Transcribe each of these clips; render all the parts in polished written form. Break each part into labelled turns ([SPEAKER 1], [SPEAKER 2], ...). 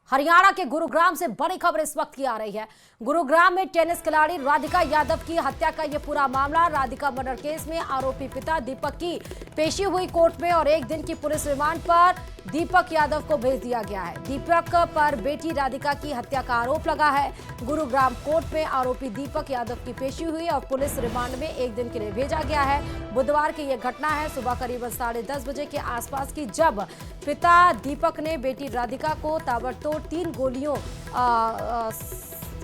[SPEAKER 1] हरियाणा के गुरुग्राम से बड़ी खबर इस वक्त की आ रही है। गुरुग्राम में टेनिस खिलाड़ी राधिका यादव की हत्या का यह पूरा मामला। राधिका मर्डर केस में आरोपी पिता दीपक की पेशी हुई कोर्ट में और 1 दिन की पुलिस रिमांड पर दीपक यादव को भेज दिया गया है। दीपक पर बेटी राधिका की हत्या का आरोप लगा है। गुरुग्राम कोर्ट में आरोपी दीपक यादव की पेशी हुई और पुलिस रिमांड में 1 दिन के लिए भेजा गया है। बुधवार की यह घटना है सुबह करीबन 10:30 बजे के आसपास की, जब पिता दीपक ने बेटी राधिका को ताबड़तोड़ 3 गोलियों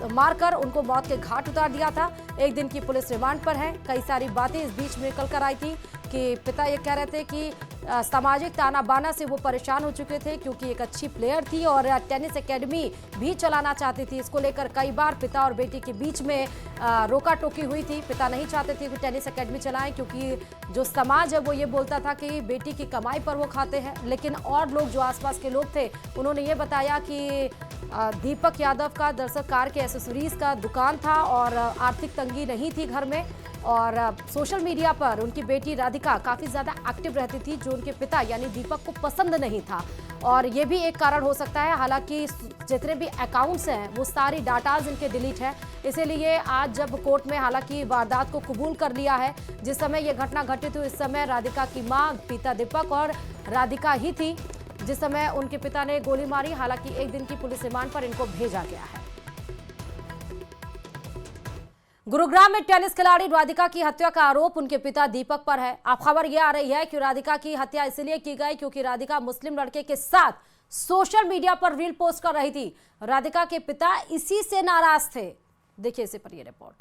[SPEAKER 1] मारकर उनको मौत के घाट उतार दिया था। 1 दिन की पुलिस रिमांड पर है। कई सारी बातें इस बीच में निकल कर आई थी कि पिता ये कह रहे थे कि सामाजिक ताना बाना से वो परेशान हो चुके थे क्योंकि एक अच्छी प्लेयर थी और टेनिस एकेडमी भी चलाना चाहती थी। इसको लेकर कई बार पिता और बेटी के बीच में रोका टोकी हुई थी। पिता नहीं चाहते थे कि टेनिस एकेडमी चलाएं क्योंकि जो समाज है वो ये बोलता था कि बेटी की कमाई पर वो खाते हैं। लेकिन और लोग जो आसपास के लोग थे उन्होंने ये बताया कि दीपक यादव का दरअसल कार के एसेसरीज का दुकान था और आर्थिक तंगी नहीं थी घर में, और सोशल मीडिया पर उनकी बेटी राधिका काफ़ी ज़्यादा एक्टिव रहती थी जो उनके पिता यानी दीपक को पसंद नहीं था, और ये भी एक कारण हो सकता है। हालांकि जितने भी अकाउंट्स हैं वो सारी डाटाज इनके डिलीट है। इसीलिए आज जब कोर्ट में हालांकि वारदात को कबूल कर लिया है, जिस समय ये घटना घटित हुई इस समय राधिका की मां, पिता दीपक और राधिका ही थी जिस समय उनके पिता ने गोली मारी। हालांकि 1 दिन की पुलिस रिमांड पर इनको भेजा गया है। गुरुग्राम में टेनिस खिलाड़ी राधिका की हत्या का आरोप उनके पिता दीपक पर है। अब खबर यह आ रही है कि राधिका की हत्या इसलिए की गई क्योंकि राधिका मुस्लिम लड़के के साथ सोशल मीडिया पर रील पोस्ट कर रही थी। राधिका के पिता इसी से नाराज थे। देखिए इसे पर यह रिपोर्ट।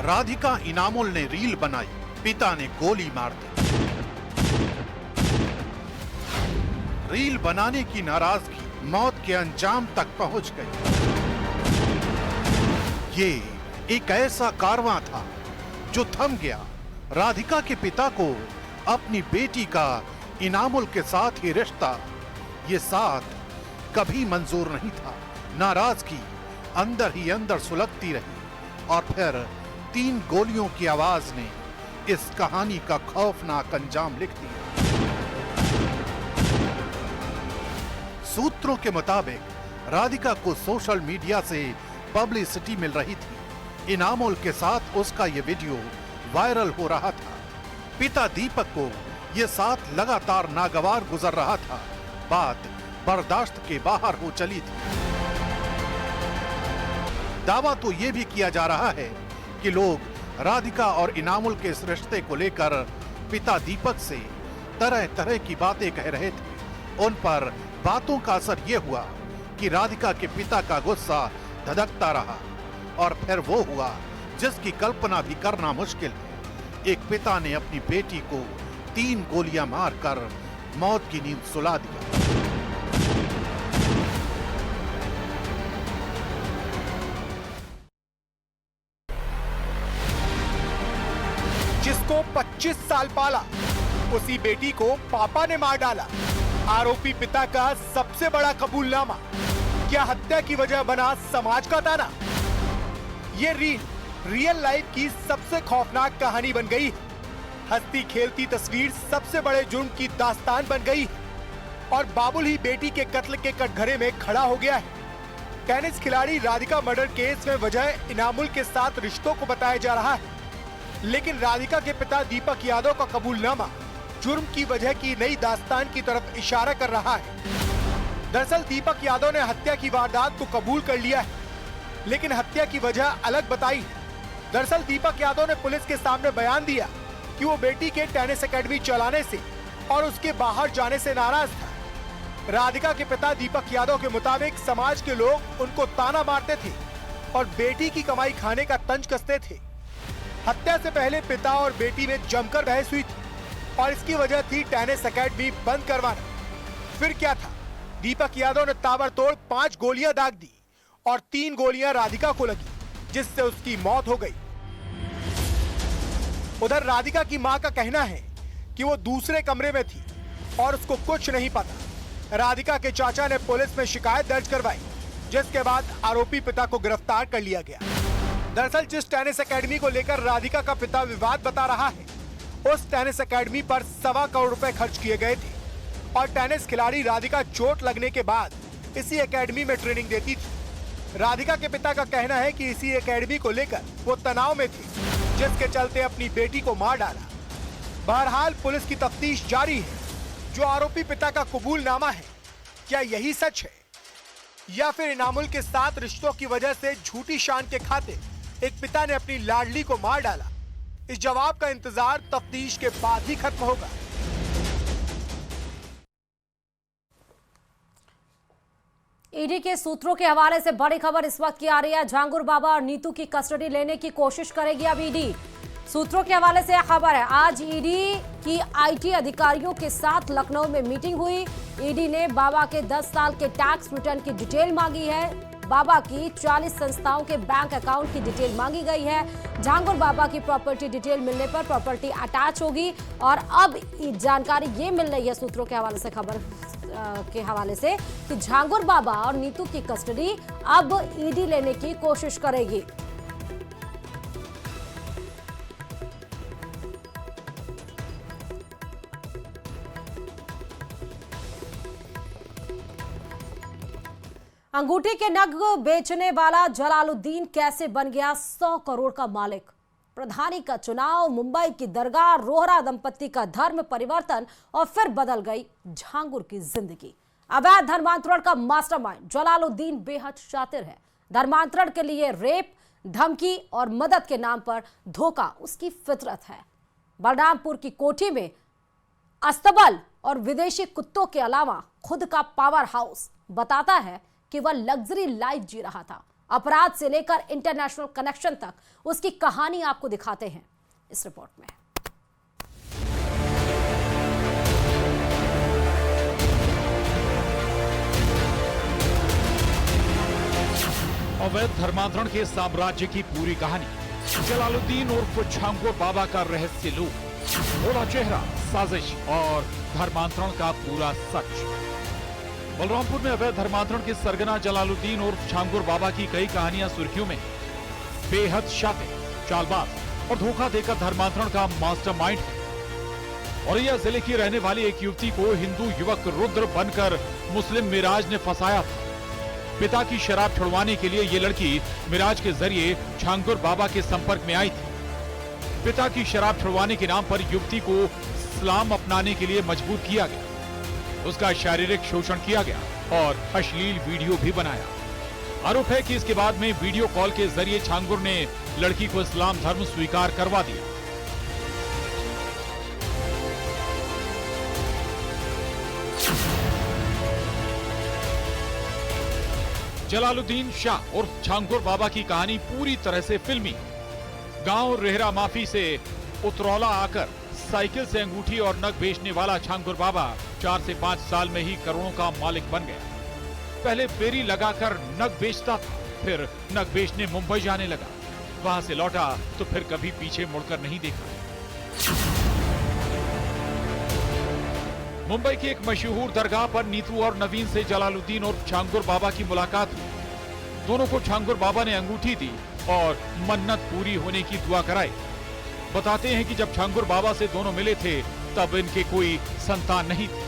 [SPEAKER 2] राधिका इनामुल ने रील बनाई, पिता ने गोली मार दी। रील बनाने की नाराजगी मौत के अंजाम तक पहुंच गई। ये एक ऐसा कारवां था जो थम गया। राधिका के पिता को अपनी बेटी का इनामुल के साथ ही रिश्ता, ये साथ कभी मंजूर नहीं था। नाराजगी अंदर ही अंदर सुलगती रही और फिर 3 गोलियों की आवाज ने इस कहानी का खौफनाक अंजाम लिख दिया। सूत्रों के मुताबिक राधिका को सोशल मीडिया से पब्लिसिटी मिल रही थी। इनामुल के साथ उसका ये वीडियो वायरल हो रहा था। पिता दीपक को ये साथ लगातार नागवार गुजर रहा था। बात बर्दाश्त के बाहर हो चली थी। दावा तो ये भी किया जा रहा है कि लोग राधिका और इनामुल के इस रिश्ते को लेकर पिता दीपक से तरह तरह की बातें कह रहे थे। उन पर बातों का असर यह हुआ कि राधिका के पिता का गुस्सा धधकता रहा और फिर वो हुआ जिसकी कल्पना भी करना मुश्किल है। एक पिता ने अपनी बेटी को 3 गोलियां मारकर मौत की नींद सुला दिया।
[SPEAKER 3] जिसको 25 साल पाला उसी बेटी को पापा ने मार डाला। आरोपी पिता का सबसे बड़ा कबूलनामा, क्या हत्या की वजह बना समाज का ताना? ये रियल लाइफ की सबसे खौफनाक कहानी बन गई। हंसती खेलती तस्वीर सबसे बड़े जुर्म की दास्तान बन गई और बाबुल ही बेटी के कत्ल के कटघरे में खड़ा हो गया है। टेनिस खिलाड़ी राधिका मर्डर केस में वजह इनामुल के साथ रिश्तों को बताया जा रहा है, लेकिन राधिका के पिता दीपक यादव का कबूलनामा जुर्म की वजह की नई दास्तान की तरफ इशारा कर रहा है। दरअसल दीपक यादव ने हत्या की वारदात को कबूल कर लिया है, लेकिन हत्या की वजह अलग बताई है। दरअसल दीपक यादव ने पुलिस के सामने बयान दिया कि वो बेटी के टेनिस एकेडमी चलाने से और उसके बाहर जाने से नाराज था। राधिका के पिता दीपक यादव के मुताबिक समाज के लोग उनको ताना मारते थे और बेटी की कमाई खाने का तंज कसते थे। हत्या से पहले पिता और बेटी में जमकर बहस हुई थी और इसकी वजह थी टेनिस एकेडमी बंद करवाना। फिर क्या था, दीपक यादव ने ताबड़तोड़ 5 गोलियां दाग दी और 3 गोलियां राधिका को लगी, जिससे उसकी मौत हो गई। उधर राधिका की मां का कहना है कि वो दूसरे कमरे में थी और उसको कुछ नहीं पता। राधिका के चाचा ने पुलिस में शिकायत दर्ज करवाई, जिसके बाद आरोपी पिता को गिरफ्तार कर लिया गया। दरअसल जिस टेनिस एकेडमी को लेकर राधिका का पिता विवाद बता रहा है, उस टेनिस एकेडमी पर 1.25 करोड़ रुपए खर्च किए गए थे और टेनिस खिलाड़ी राधिका चोट लगने के बाद इसी एकेडमी में ट्रेनिंग देती थी। राधिका के पिता का कहना है कि इसी एकेडमी को लेकर वो तनाव में थे, जिसके चलते अपनी बेटी को मार डाला। बहरहाल पुलिस की तफ्तीश जारी है। जो आरोपी पिता का कबूलनामा है, क्या यही सच है या फिर इनामुल के साथ रिश्तों की वजह से झूठी शान के खातिर एक पिता ने अपनी लाडली को मार डाला? इस जवाब का इंतजार तफ्तीश के बाद ही खत्म होगा।
[SPEAKER 1] ईडी के सूत्रों के हवाले से बड़ी खबर इस वक्त की आ रही है। झांगुर बाबा और नीतू की कस्टडी लेने की कोशिश करेगी अब ईडी। सूत्रों के हवाले से खबर है, आज ईडी की आईटी अधिकारियों के साथ लखनऊ में मीटिंग हुई। ईडी ने बाबा के 10 साल के टैक्स रिटर्न की डिटेल मांगी है। बाबा की 40 संस्थाओं के बैंक अकाउंट की डिटेल मांगी गई है। झांगुर बाबा की प्रॉपर्टी डिटेल मिलने पर प्रॉपर्टी अटैच होगी और अब जानकारी ये मिल रही है सूत्रों के हवाले से, खबर के हवाले से, कि झांगुर बाबा और नीतू की कस्टडी अब ईडी लेने की कोशिश करेगी। अंगूठी के नग बेचने वाला जलालुद्दीन कैसे बन गया 100 करोड़ का मालिक? प्रधानी का चुनाव, मुंबई की दरगाह, रोहरा दंपत्ति का धर्म परिवर्तन और फिर बदल गई झांगुर की जिंदगी। अवैध धर्मांतरण का मास्टरमाइंड जलालुद्दीन बेहद शातिर है। धर्मांतरण के लिए रेप, धमकी और मदद के नाम पर धोखा उसकी फितरत है। बलरामपुर की कोठी में अस्तबल और विदेशी कुत्तों के अलावा खुद का पावर हाउस बताता है कि वह लग्जरी लाइफ जी रहा था। अपराध से लेकर इंटरनेशनल कनेक्शन तक उसकी कहानी आपको दिखाते हैं इस रिपोर्ट में।
[SPEAKER 4] अवैध धर्मांतरण के साम्राज्य की पूरी कहानी, जलालुद्दीन उर्फ झांगुर बाबा का रहस्य लूट, भोला चेहरा, साजिश और धर्मांतरण का पूरा सच। बलरामपुर में अवैध धर्मांतरण के सरगना जलालुद्दीन उर्फ झांगुर बाबा की कई कहानियां सुर्खियों में। बेहद शातिर, चालबाज और धोखा देकर धर्मांतरण का मास्टरमाइंड है। औरैया जिले की रहने वाली एक युवती को हिंदू युवक रुद्र बनकर मुस्लिम मिराज ने फंसाया था। पिता की शराब छुड़वाने के लिए ये लड़की मिराज के जरिए झांगुर बाबा के संपर्क में आई थी। पिता की शराब छुड़वाने के नाम पर युवती को इस्लाम अपनाने के लिए मजबूर किया गया। उसका शारीरिक शोषण किया गया और अश्लील वीडियो भी बनाया। आरोप है कि इसके बाद में वीडियो कॉल के जरिए झांगुर ने लड़की को इस्लाम धर्म स्वीकार करवा दिया। जलालुद्दीन शाह उर्फ झांगुर बाबा की कहानी पूरी तरह से फिल्मी। गांव रेहरा माफी से उतरौला आकर साइकिल से अंगूठी और नग बेचने वाला झांगुर बाबा 4 से 5 साल में ही करोड़ों का मालिक बन गया। पहले फेरी लगाकर नग बेचता था, फिर नग बेचने मुंबई जाने लगा। वहां से लौटा तो फिर कभी पीछे मुड़कर नहीं देखा। मुंबई की एक मशहूर दरगाह पर नीतू और नवीन से जलालुद्दीन और झांगुर बाबा की मुलाकात हुई। दोनों को झांगुर बाबा ने अंगूठी दी और मन्नत पूरी होने की दुआ कराई। बताते हैं कि जब झांगुर बाबा से दोनों मिले थे तब इनके कोई संतान नहीं थी।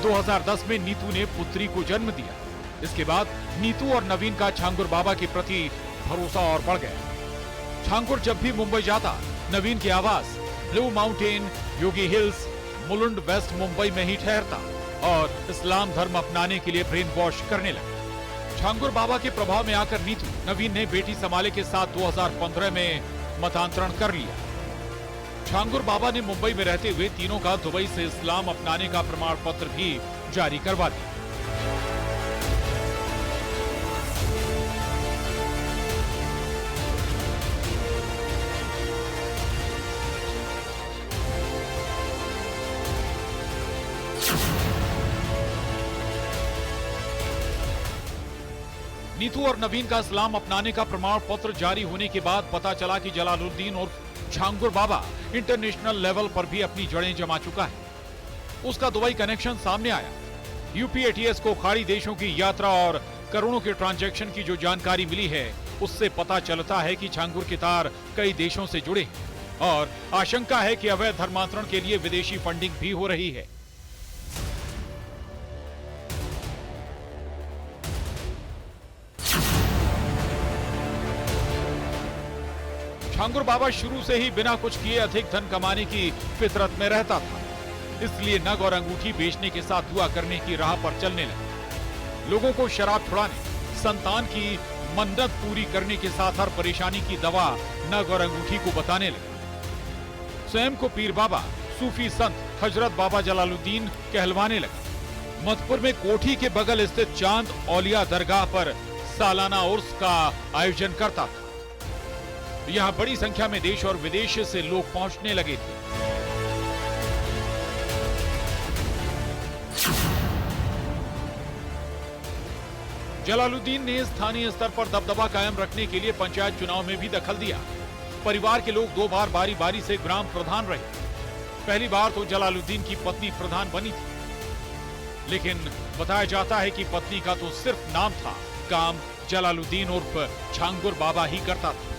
[SPEAKER 4] 2010 में नीतू ने पुत्री को जन्म दिया। इसके बाद नीतू और नवीन का झांगुर बाबा के प्रति भरोसा और बढ़ गया। झांगुर जब भी मुंबई जाता, नवीन की आवाज ब्लू माउंटेन, योगी हिल्स, मुलुंड वेस्ट मुंबई में ही ठहरता और इस्लाम धर्म अपनाने के लिए ब्रेन वॉश करने लगा। झांगुर बाबा के प्रभाव में आकर नीतू, नवीन ने बेटी संभाले के साथ 2015 में मतांतरण कर लिया। झांगुर बाबा ने मुंबई में रहते हुए तीनों का दुबई से इस्लाम अपनाने का प्रमाण पत्र भी जारी करवा दिया। नीतू और नवीन का इस्लाम अपनाने का प्रमाण पत्र जारी होने के बाद पता चला कि जलालुद्दीन और झांगुर बाबा इंटरनेशनल लेवल पर भी अपनी जड़ें जमा चुका है। उसका दुबई कनेक्शन सामने आया। यूपी एटीएस को खाड़ी देशों की यात्रा और करोड़ों के ट्रांजैक्शन की जो जानकारी मिली है, उससे पता चलता है कि छांगुर के तार कई देशों से जुड़े हैं और आशंका है कि अवैध धर्मांतरण के लिए विदेशी फंडिंग भी हो रही है। छांगुर बाबा शुरू से ही बिना कुछ किए अधिक धन कमाने की फितरत में रहता था, इसलिए नग और अंगूठी बेचने के साथ दुआ करने की राह पर चलने लगा। लोगों को शराब छुड़ाने, संतान की मन्नत पूरी करने के साथ हर परेशानी की दवा नग और अंगूठी को बताने लगा। स्वयं को पीर बाबा, सूफी संत हजरत बाबा जलालुद्दीन कहलवाने लगा। मधुपुर में कोठी के बगल स्थित चांद औलिया दरगाह पर सालाना उर्स का आयोजन करता था। यहाँ बड़ी संख्या में देश और विदेश से लोग पहुंचने लगे थे। जलालुद्दीन ने स्थानीय स्तर पर दबदबा कायम रखने के लिए पंचायत चुनाव में भी दखल दिया। परिवार के लोग 2 बार बारी बारी से ग्राम प्रधान रहे। पहली बार तो जलालुद्दीन की पत्नी प्रधान बनी थी, लेकिन बताया जाता है कि पत्नी का तो सिर्फ नाम था, काम जलालुद्दीन उर्फ छांगुर बाबा ही करता था।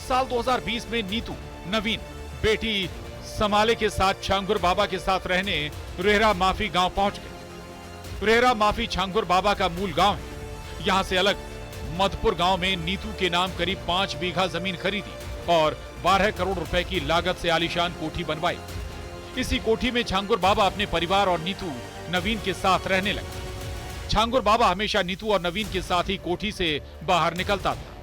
[SPEAKER 4] साल 2020 में नीतू नवीन बेटी समाले के साथ छांगुर बाबा के साथ रहने रेहरा माफी गांव पहुंच गए। रेहरा माफी छांगुर बाबा का मूल गांव है। यहां से अलग मधुपुर गांव में नीतू के नाम करीब 5 बीघा जमीन खरीदी और 12 करोड़ रुपए की लागत से आलीशान कोठी बनवाई। इसी कोठी में छांगुर बाबा अपने परिवार और नीतू नवीन के साथ रहने लगे। छांगुर बाबा हमेशा नीतू और नवीन के साथ ही कोठी से बाहर निकलता था।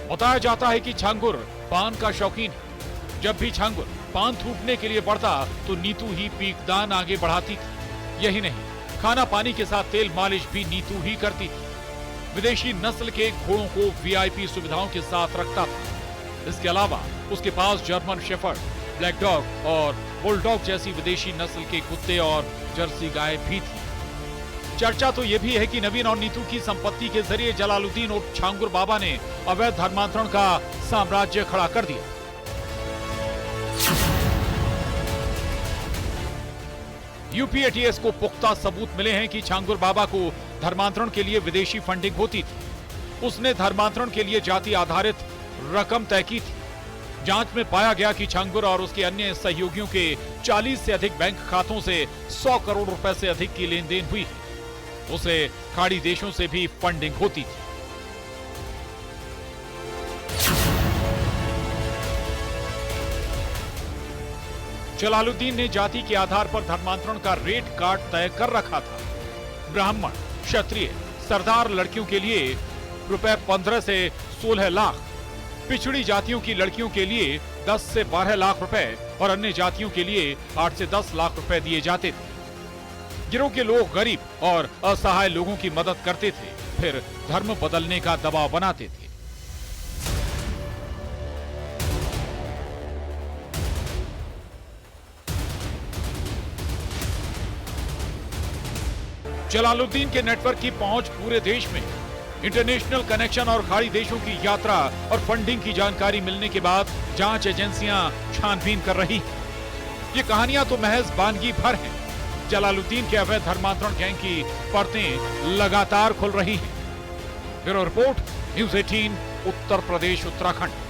[SPEAKER 4] बताया जाता है कि छांगुर पान का शौकीन है। जब भी छांगुर पान थूकने के लिए बढ़ता तो नीतू ही पीकदान आगे बढ़ाती थी। यही नहीं, खाना पानी के साथ तेल मालिश भी नीतू ही करती थी। विदेशी नस्ल के घोड़ों को वीआईपी सुविधाओं के साथ रखता था। इसके अलावा उसके पास जर्मन शेफर्ड, ब्लैक डॉग और बुलडॉग जैसी विदेशी नस्ल के कुत्ते और जर्सी गाय भी थी। चर्चा तो यह भी है कि नवीन और नीतू की संपत्ति के जरिए जलालुद्दीन और छांगुर बाबा ने अवैध धर्मांतरण का साम्राज्य खड़ा कर दिया। यूपी एटीएस को पुख्ता सबूत मिले हैं कि छांगुर बाबा को धर्मांतरण के लिए विदेशी फंडिंग होती थी। उसने धर्मांतरण के लिए जाति आधारित रकम तय की थी। जांच में पाया गया कि छांगुर और उसके अन्य सहयोगियों के 40 से अधिक बैंक खातों से 100 करोड़ रुपए से अधिक की लेन देन हुई है। उसे खाड़ी देशों से भी फंडिंग होती थी। जलालुद्दीन ने जाति के आधार पर धर्मांतरण का रेट कार्ड तय कर रखा था। ब्राह्मण, क्षत्रिय, सरदार लड़कियों के लिए रुपए 15 से 16 लाख, पिछड़ी जातियों की लड़कियों के लिए 10 से 12 लाख रुपए और अन्य जातियों के लिए 8 से 10 लाख रुपए दिए जाते थे। गिरोह के लोग गरीब और असहाय लोगों की मदद करते थे, फिर धर्म बदलने का दबाव बनाते थे। जलालुद्दीन के नेटवर्क की पहुंच पूरे देश में, इंटरनेशनल कनेक्शन और खाड़ी देशों की यात्रा और फंडिंग की जानकारी मिलने के बाद जांच एजेंसियां छानबीन कर रही हैं। ये कहानियां तो महज बानगी भर हैं। जलालुद्दीन के अवैध धर्मांतरण गैंग की परतें लगातार खुल रही हैं। Bureau report, news 18, Uttar Pradesh, Uttarakhand.